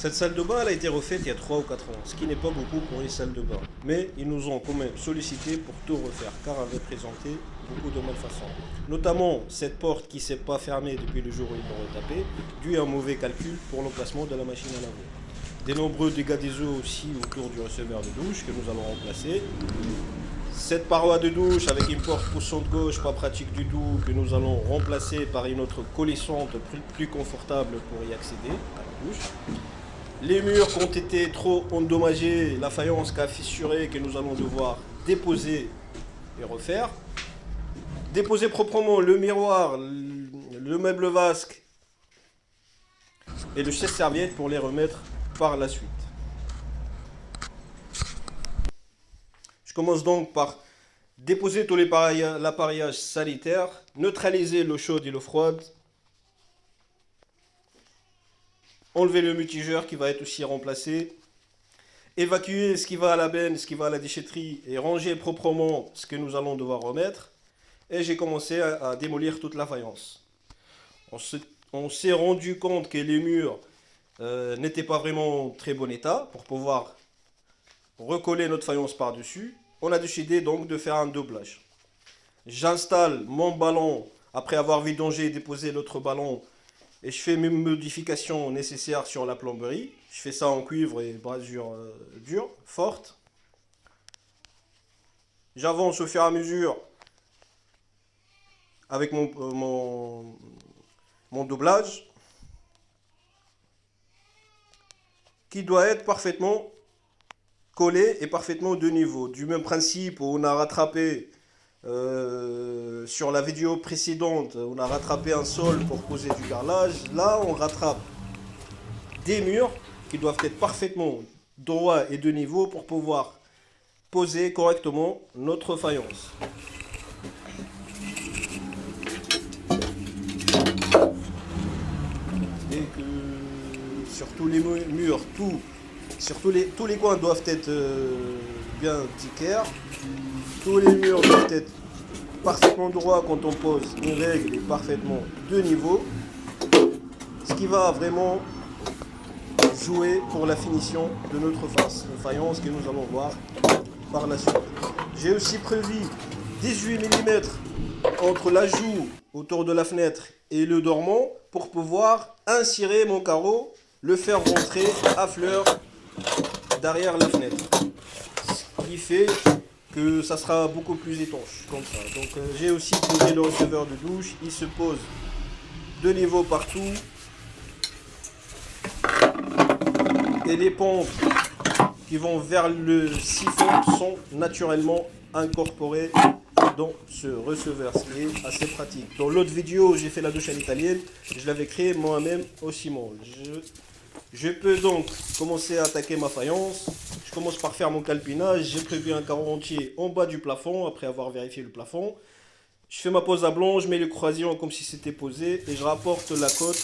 Cette salle de bain, elle a été refaite il y a 3 ou 4 ans, ce qui n'est pas beaucoup pour une salle de bain. Mais ils nous ont quand même sollicité pour tout refaire, car elle avait présenté beaucoup de malfaçons. Notamment cette porte qui ne s'est pas fermée depuis le jour où ils l'ont retapée, dû à un mauvais calcul pour l'emplacement de la machine à laver. Des nombreux dégâts des eaux aussi autour du receveur de douche que nous allons remplacer. Cette paroi de douche avec une porte poussante gauche pas pratique du tout que nous allons remplacer par une autre coulissante plus confortable pour y accéder à la douche. Les murs qui ont été trop endommagés, la faïence qui a fissuré que nous allons devoir déposer et refaire. Déposer proprement le miroir, le meuble vasque et le sèche-serviette pour les remettre par la suite. Je commence donc par déposer tout l'appareillage sanitaire, neutraliser l'eau chaude et l'eau froide, enlever le mutigeur qui va être aussi remplacé, évacuer ce qui va à la benne, ce qui va à la déchetterie et ranger proprement ce que nous allons devoir remettre. Et j'ai commencé à démolir toute la faïence. On s'est rendu compte que les murs n'étaient pas vraiment en très bon état pour pouvoir recoller notre faïence par-dessus. On a décidé donc de faire un doublage. J'installe mon ballon après avoir vidangé et déposé l'autre ballon et je fais mes modifications nécessaires sur la plomberie. Je fais ça en cuivre et brasure dure, forte. J'avance au fur et à mesure avec mon doublage qui doit être parfaitement collé et parfaitement de niveau. Du même principe où on a rattrapé sur la vidéo précédente, on a rattrapé un sol pour poser du carrelage. Là, on rattrape des murs qui doivent être parfaitement droits et de niveau pour pouvoir poser correctement notre faïence. Et que sur tous les murs, sur tous les coins doivent être bien d'équerre. Tous les murs doivent être parfaitement droits quand on pose une règle et parfaitement de niveau. Ce qui va vraiment jouer pour la finition de notre faïence que nous allons voir par la suite. J'ai aussi prévu 18 mm entre la joue autour de la fenêtre et le dormant pour pouvoir insérer mon carreau, le faire rentrer à fleur derrière la fenêtre. Ce qui fait que ça sera beaucoup plus étanche comme ça. Donc j'ai aussi posé le receveur de douche, il se pose de niveau partout. Et les pompes qui vont vers le siphon sont naturellement incorporées dans ce receveur, ce qui est assez pratique. Dans l'autre vidéo, j'ai fait la douche à l'italienne, je l'avais créé moi-même au ciment. Je peux donc commencer à attaquer ma faïence. Je commence par faire mon calpinage. J'ai prévu un carreau entier en bas du plafond, après avoir vérifié le plafond. Je fais ma pose à blanc, je mets le croisillon comme si c'était posé et je rapporte la côte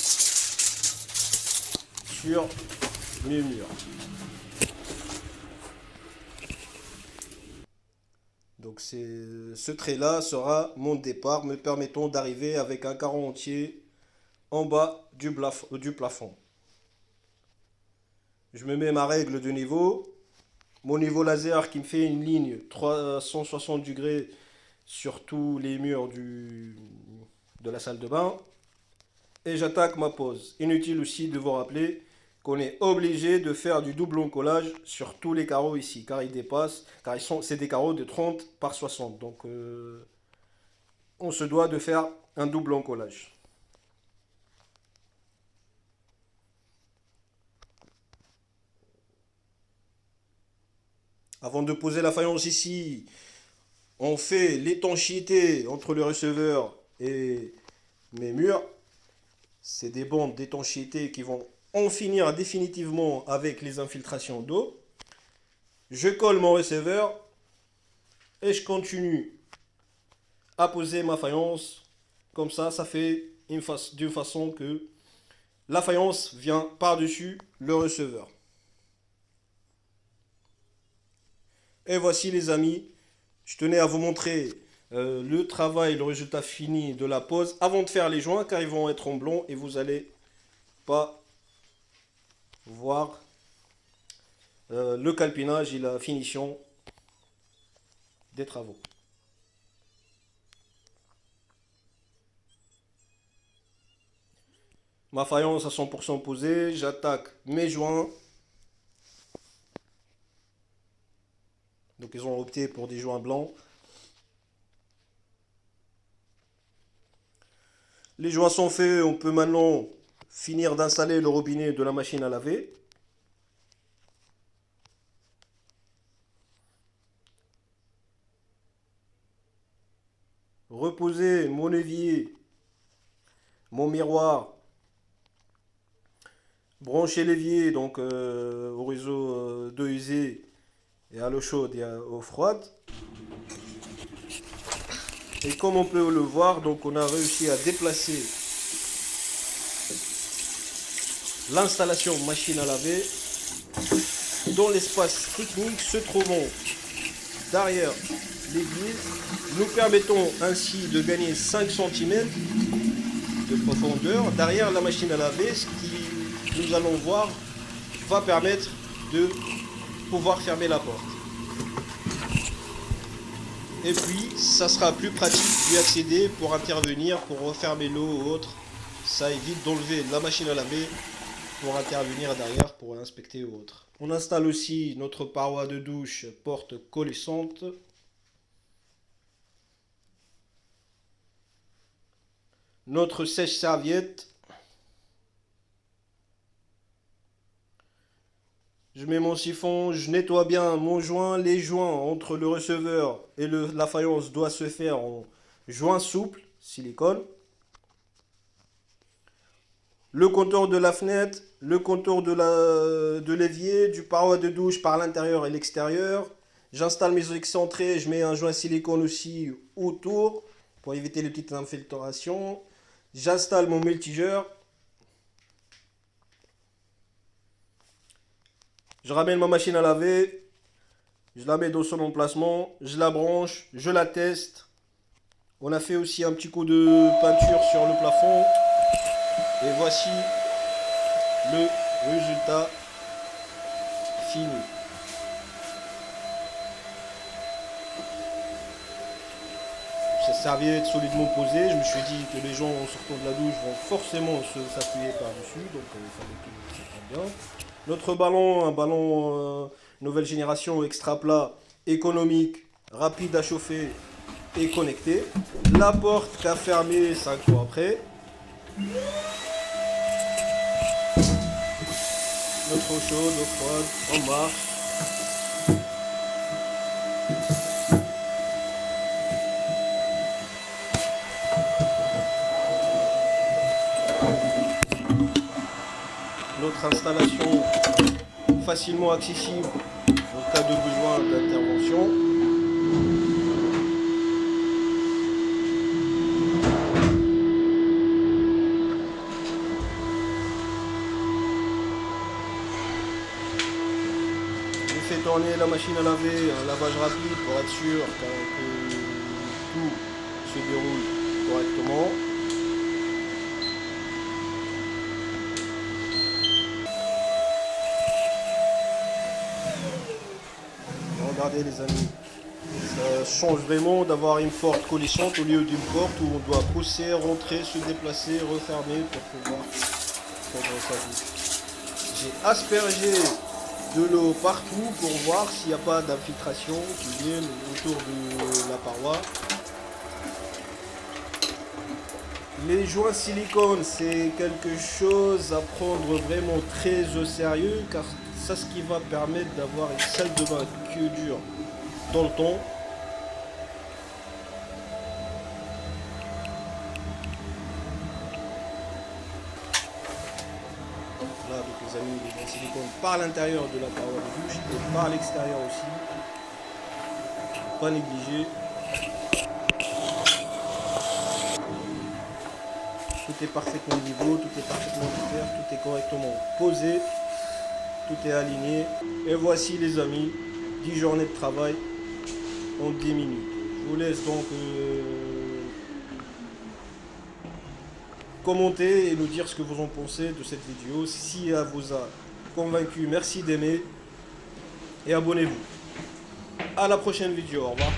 sur mes murs. Donc ce trait-là sera mon départ, me permettant d'arriver avec un carreau entier en bas du plafond. Je me mets ma règle de niveau, mon niveau laser qui me fait une ligne 360 degrés sur tous les murs de la salle de bain. Et j'attaque ma pose. Inutile aussi de vous rappeler qu'on est obligé de faire du double collage sur tous les carreaux ici, car ils dépassent, c'est des carreaux de 30 par 60. Donc on se doit de faire un double collage. Avant de poser la faïence ici, on fait l'étanchéité entre le receveur et mes murs. C'est des bandes d'étanchéité qui vont en finir définitivement avec les infiltrations d'eau. Je colle mon receveur et je continue à poser ma faïence. Comme ça, ça fait d'une façon que la faïence vient par-dessus le receveur. Et voici les amis, je tenais à vous montrer le travail, le résultat fini de la pose avant de faire les joints car ils vont être en blanc et vous n'allez pas voir le calpinage et la finition des travaux. Ma faïence à 100% posée, j'attaque mes joints. Donc ils ont opté pour des joints blancs. Les joints sont faits, on peut maintenant finir d'installer le robinet de la machine à laver. Reposer mon évier, mon miroir, brancher l'évier donc au réseau d'eau usée et à l'eau chaude et à l'eau froide. Et comme on peut le voir, donc on a réussi à déplacer l'installation machine à laver dans l'espace technique se trouvant derrière l'église. Nous permettons ainsi de gagner 5 cm de profondeur derrière la machine à laver, ce qui, nous allons voir, va permettre de pouvoir fermer la porte. Et puis, ça sera plus pratique d'y accéder pour intervenir, pour refermer l'eau ou autre. Ça évite d'enlever la machine à laver pour intervenir derrière, pour inspecter ou autre. On installe aussi notre paroi de douche porte coulissante. Notre sèche-serviette. Je mets mon siphon, je nettoie bien mon joint. Les joints entre le receveur et la faïence doivent se faire en joint souple, silicone. Le contour de la fenêtre, le contour de l'évier, du paroi de douche par l'intérieur et l'extérieur. J'installe mes excentrés, je mets un joint silicone aussi autour pour éviter les petites infiltrations. J'installe mon multigeur. Je ramène ma machine à laver, je la mets dans son emplacement, je la branche, je la teste. On a fait aussi un petit coup de peinture sur le plafond. Et voici le résultat fini. Cette serviette solidement posée, je me suis dit que les gens en sortant de la douche vont forcément s'appuyer par-dessus, donc il fallait que ça prenne bien. Notre ballon, un ballon nouvelle génération extra plat, économique, rapide à chauffer et connecté. La porte qu'a fermé 5 mois après. Notre eau chaude, eau froide, en marche. Notre installation facilement accessible en cas de besoin d'intervention. Je fais tourner la machine à laver, un lavage rapide pour être sûr que tout se déroule correctement. Regardez les amis, ça change vraiment d'avoir une porte coulissante au lieu d'une porte où on doit pousser, rentrer, se déplacer, refermer pour pouvoir prendre sa douche. J'ai aspergé de l'eau partout pour voir s'il n'y a pas d'infiltration qui viennent autour de la paroi. Les joints silicone, c'est quelque chose à prendre vraiment très au sérieux car c'est ce qui va permettre d'avoir une salle de bain qui dure dans le temps. Là, donc les amis, les joints silicone par l'intérieur de la paroi de douche et par l'extérieur aussi. Pas négliger. Tout est parfaitement niveau, tout est parfaitement clair, tout est correctement posé, tout est aligné. Et voici les amis, 10 journées de travail en 10 minutes. Je vous laisse donc commenter et nous dire ce que vous en pensez de cette vidéo. Si elle vous a convaincu, merci d'aimer et abonnez-vous. À la prochaine vidéo, au revoir.